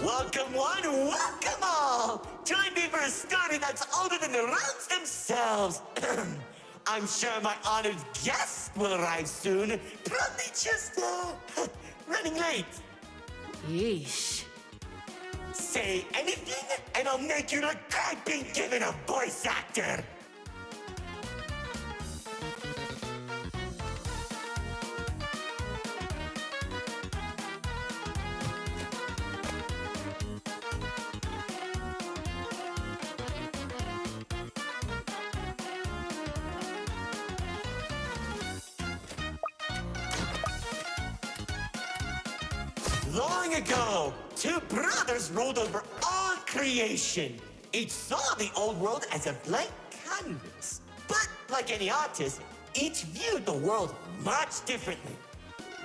Welcome one, welcome all! Join me for a story that's older than the realms themselves. I'm sure my honored guest will arrive soon. Probably just, running late. Yeesh. Say anything, and I'll make you look like being given a voice actor. Long ago, two brothers ruled over all creation. Each saw the old world as a blank canvas. But like any artist, each viewed the world much differently.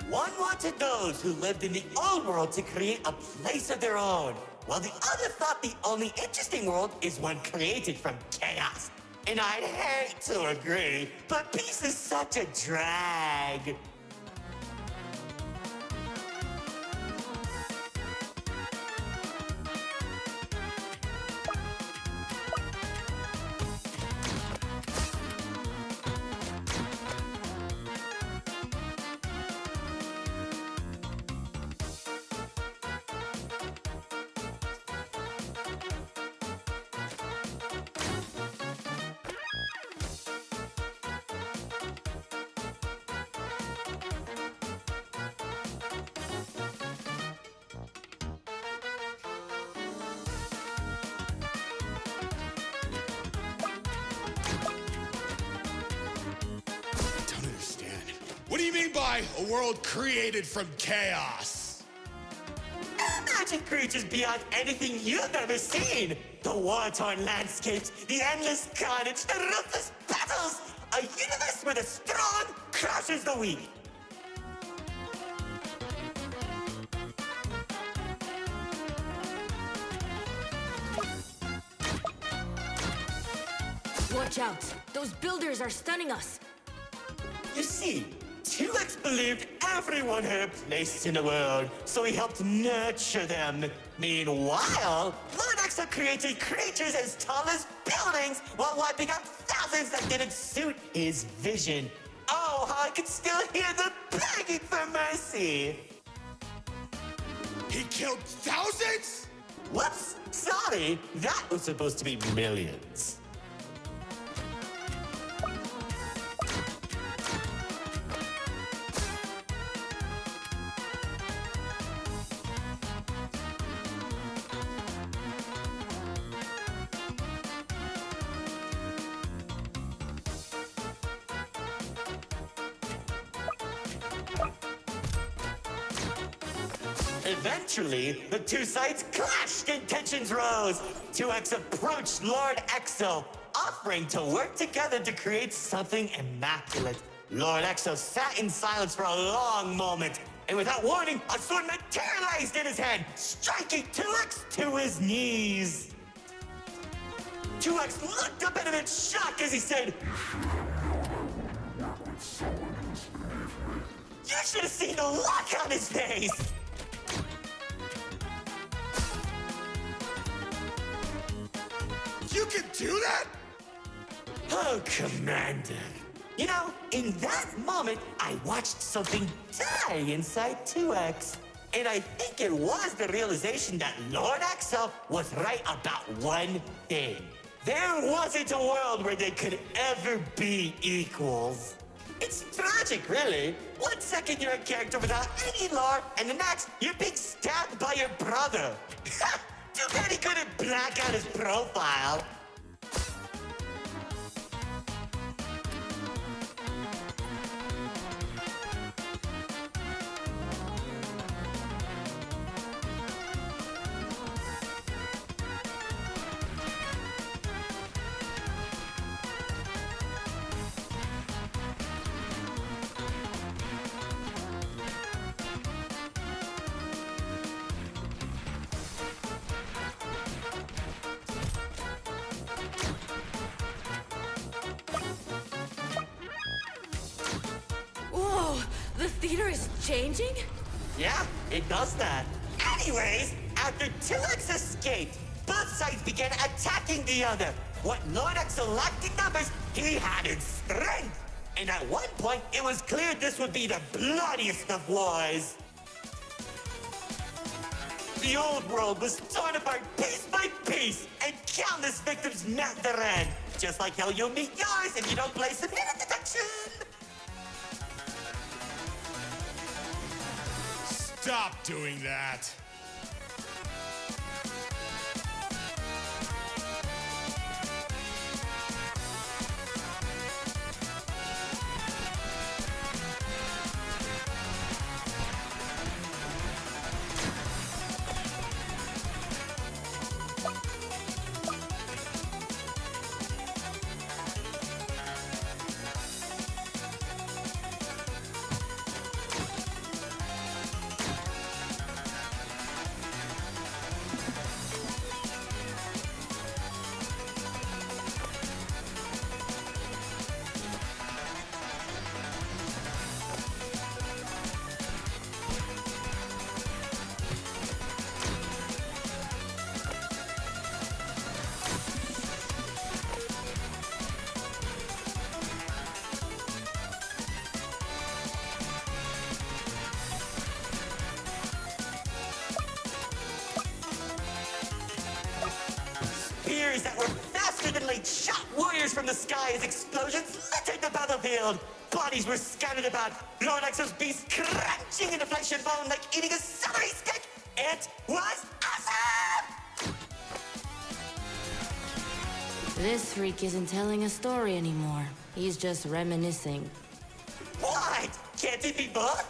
One wanted those who lived in the old world to create a place of their own, while the other thought the only interesting world is one created from chaos. And I'd hate to agree, but peace is such a drag. What do you mean by a world created from chaos? Imagine creatures beyond anything you've ever seen. The war-torn landscapes, the endless carnage, the ruthless battles. A universe where the strong crushes the weak. Watch out! Those builders are stunning us! You see, 2X believed everyone had a place in the world, so he helped nurture them. Meanwhile, Lord Exo created creatures as tall as buildings while wiping out thousands that didn't suit his vision. Oh, how I can still hear them begging for mercy! He killed thousands? Whoops, sorry, that was supposed to be millions. Eventually, the two sides clashed and tensions rose. 2X approached Lord Exo, offering to work together to create something immaculate. Lord Exo sat in silence for a long moment, and without warning, a sword materialized in his hand, striking 2X to his knees. 2X looked up at him in shock as he said, "You should have seen the look on his face!" You can do that? Oh, Commander. You know, in that moment, I watched something die inside 2X. And I think it was the realization that Lord Exo was right about one thing. There wasn't a world where they could ever be equals. It's tragic, really. 1 second you're a character without any lore, and the next, you're being stabbed by your brother. Too bad he couldn't black out his profile. theater is changing? Yeah, it does that. Anyways, after 2X escaped, both sides began attacking the other. What Lord Axel lacked in numbers, he had in strength. And at one point, it was clear this would be the bloodiest of wars. The old world was torn apart piece by piece, and countless victims met their end. Just like how you'll meet yours if you don't play submitted detection. Stop doing that. Spears that were faster than light shot warriors from the sky as explosions littered the battlefield. Bodies were scattered about, Lord Axel's beast crunching into flesh and bone like eating a celery stick. It was awesome! This freak isn't telling a story anymore. He's just reminiscing. What? Can't it be both?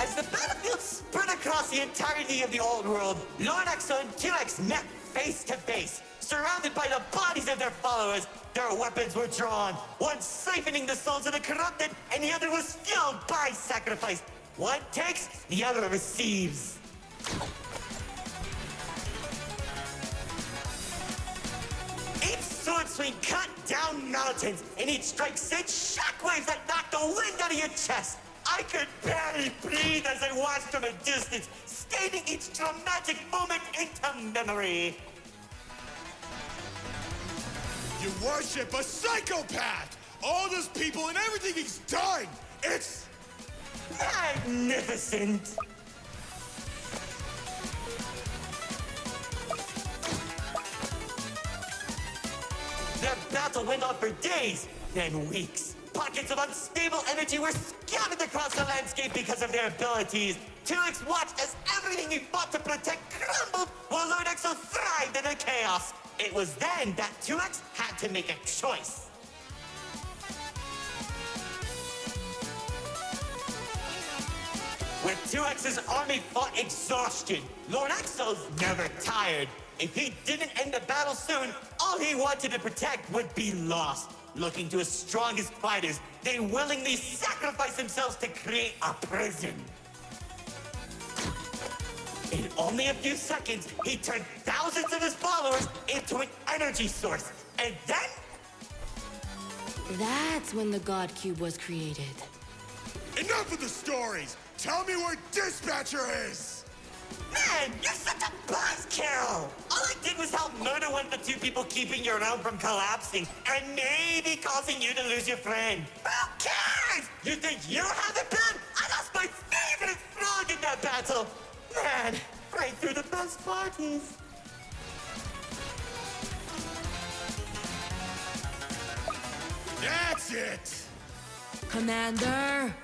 As the battlefield spread across the entirety of the old world, Lord Axel and 2X met face to face. Surrounded by the bodies of their followers, their weapons were drawn, one siphoning the souls of the corrupted, and the other was fueled by sacrifice. One takes, the other receives. Each sword swing cut down mountains, and each strike sent shockwaves that knocked the wind out of your chest. I could barely breathe as I watched from a distance, scathing each dramatic moment into memory. You worship a psychopath! All those people and everything he's done! It's... magnificent! Their battle went on for days, then weeks. Pockets of unstable energy were scattered across the landscape because of their abilities. 2X watched as everything he fought to protect crumbled, while Lord Axel thrived in the chaos. It was then that 2X had to make a choice. When 2X's army fought exhaustion, Lord Axel's never tired. If he didn't end the battle soon, all he wanted to protect would be lost. Looking to his strongest fighters, they willingly sacrificed themselves to create a prison. In only a few seconds, he turned thousands of his followers into an energy source. And then... That's when the God Cube was created. Enough of the stories! Tell me where Dispatcher is! Man, you're such a buzzkill! All I did was help murder one of the two people keeping your realm from collapsing, and maybe causing you to lose your friend. Who cares? You think you haven't been? I lost my favorite frog in that battle! Man, right through the best parties. That's it! Commander!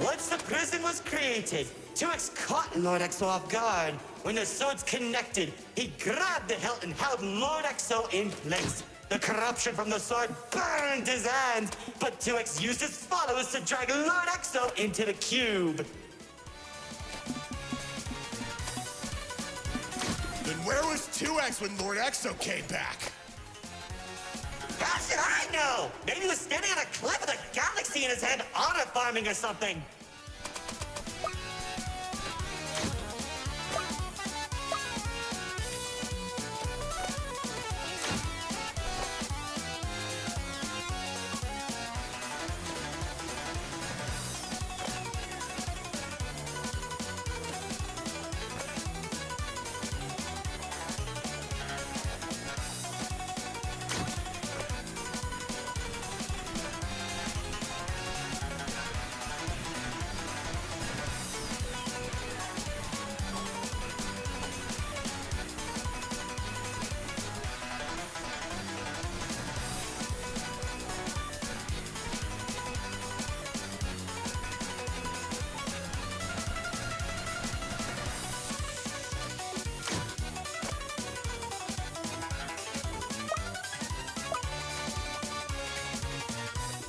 Once the prison was created, 2X caught Lord Exo off guard. When the swords connected, he grabbed the hilt and held Lord Exo in place. The corruption from the sword burned his hands, but 2X used his followers to drag Lord Exo into the cube. Then where was 2X when Lord Exo came back? How should I know? Maybe he was standing on a cliff with a galaxy in his hand, honor farming or something.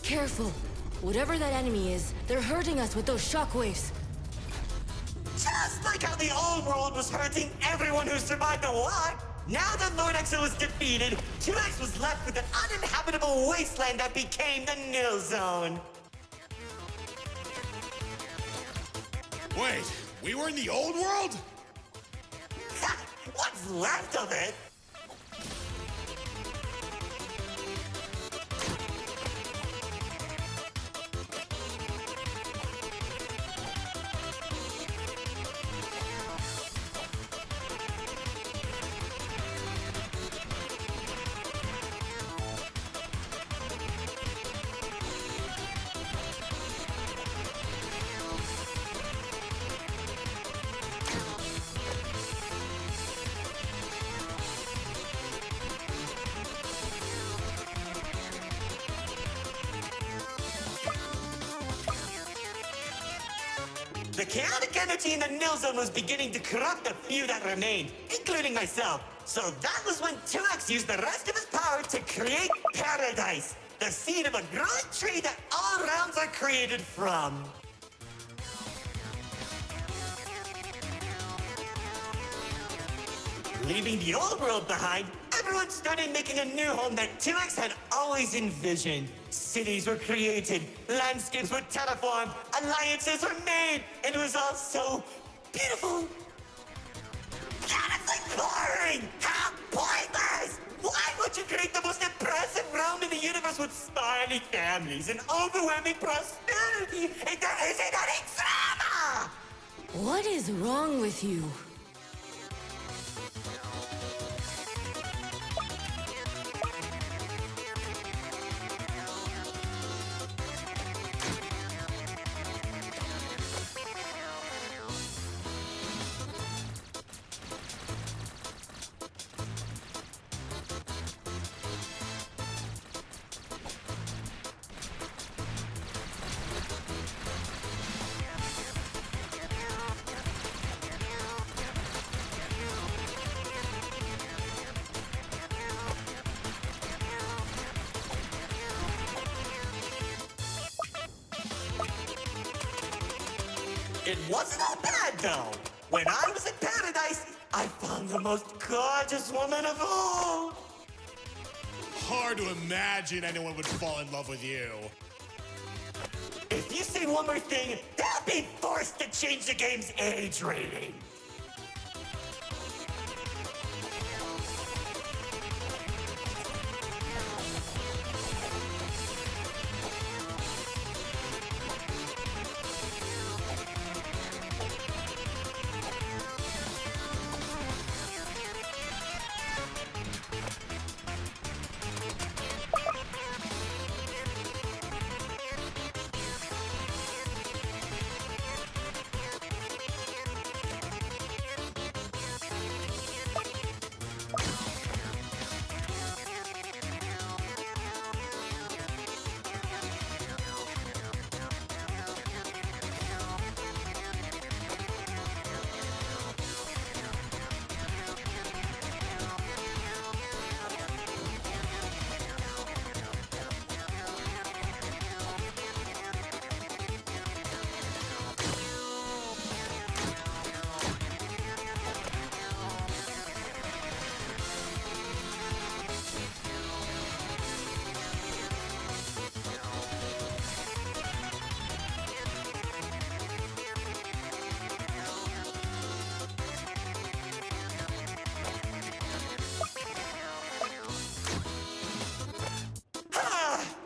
Careful. Whatever that enemy is, they're hurting us with those shockwaves. Just like how the old world was hurting everyone who survived the war. Now that Lord Exo was defeated, 2X was left with an uninhabitable wasteland that became the Nil Zone. Wait, we were in the old world? What's left of it? The chaotic energy in the Nil Zone was beginning to corrupt the few that remained, including myself. So that was when 2X used the rest of his power to create Paradise, the seed of a growing tree that all realms are created from. Leaving the old world behind, everyone started making a new home that 2X had always envisioned. Cities were created, landscapes were terraformed, alliances were made, and it was all so beautiful. Honestly boring! How pointless! Why would you create the most impressive realm in the universe with smiley families and overwhelming prosperity if there isn't any drama? What is wrong with you? It wasn't all bad, though. When I was in Paradise, I found the most gorgeous woman of all. Hard to imagine anyone would fall in love with you. If you say one more thing, they'll be forced to change the game's age rating.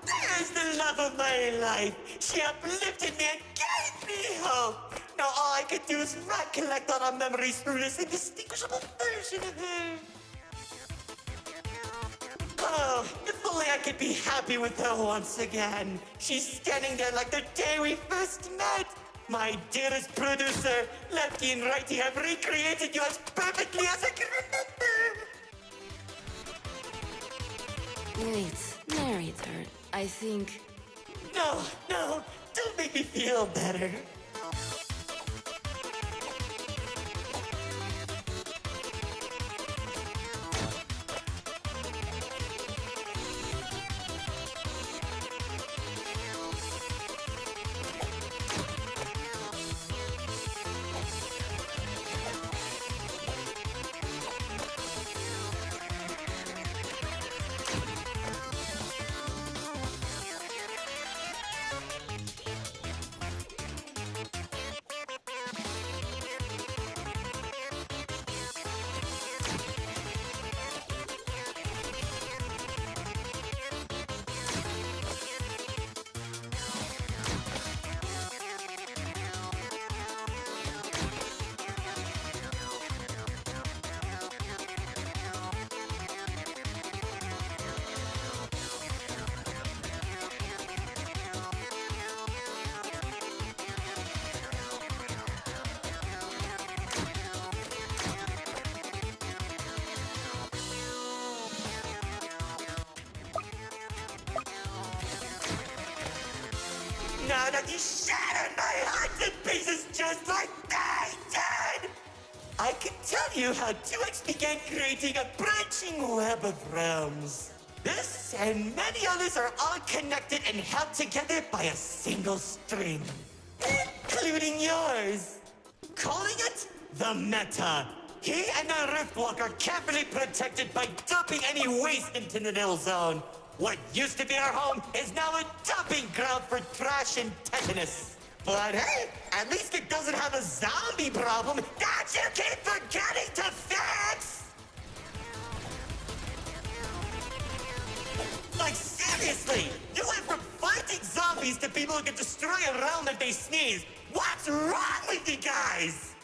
There's the love of my life. She uplifted me and gave me hope. Now all I could do is recollect all our memories through this indistinguishable version of her. Oh, if only I could be happy with her once again. She's standing there like the day we first met. My dearest producer, Lefty and Righty have recreated you as perfectly as I can remember. Wait, Narrator, I think... No, don't make me feel better. Now that you shattered my heart to pieces just like I did! I can tell you how 2X began creating a branching web of realms. This and many others are all connected and held together by a single string, including yours. Calling it the Meta. He and the Riftwalk are carefully protected by dumping any waste into the nil zone. What used to be our home is now a dumping ground for trash and tetanus. But hey, at least it doesn't have a zombie problem that you keep forgetting to fix! Like seriously, you went from fighting zombies to people who can destroy a realm if they sneeze. What's wrong with you guys?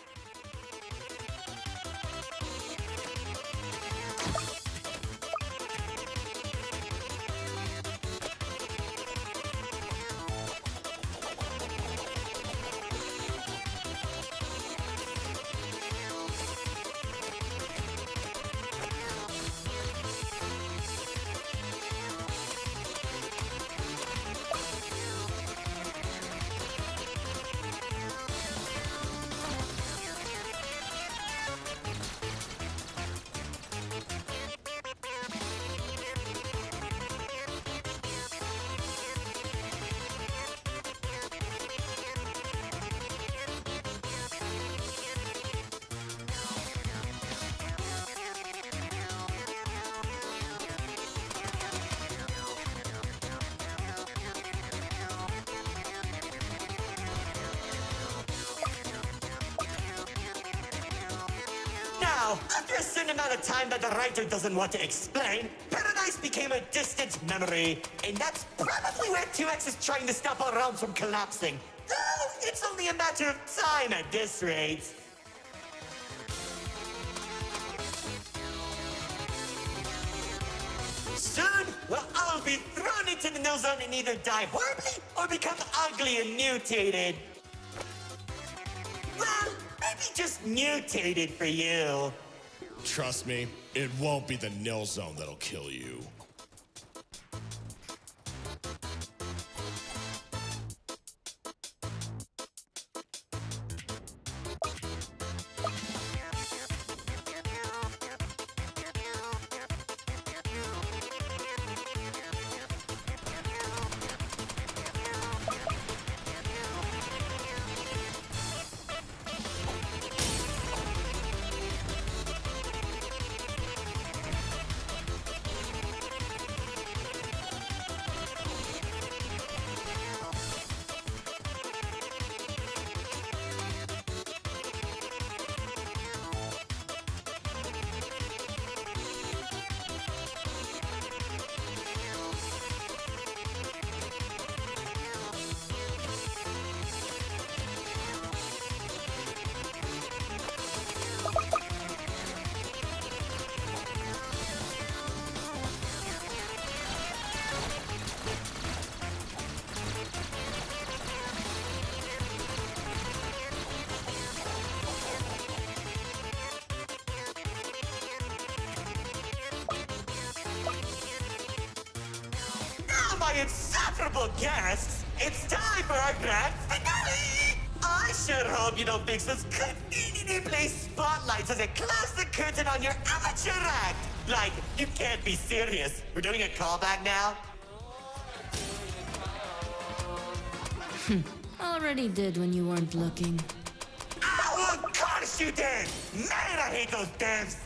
Now, after a certain amount of time that the writer doesn't want to explain, Paradise became a distant memory, and that's probably where 2X is trying to stop our realms from collapsing. Though, it's only a matter of time at this rate. Soon, we'll all be thrown into the nil zone and either die horribly or become ugly and mutated. Well, maybe just mutated for you. Trust me, it won't be the nil zone that'll kill you. My insufferable guests, it's time for our grand finale! I sure hope you don't fix those conveniently placed spotlights as they close the curtain on your amateur act! Like, you can't be serious. We're doing a callback now? Already did when you weren't looking. Oh, of course you did! Man, I hate those devs!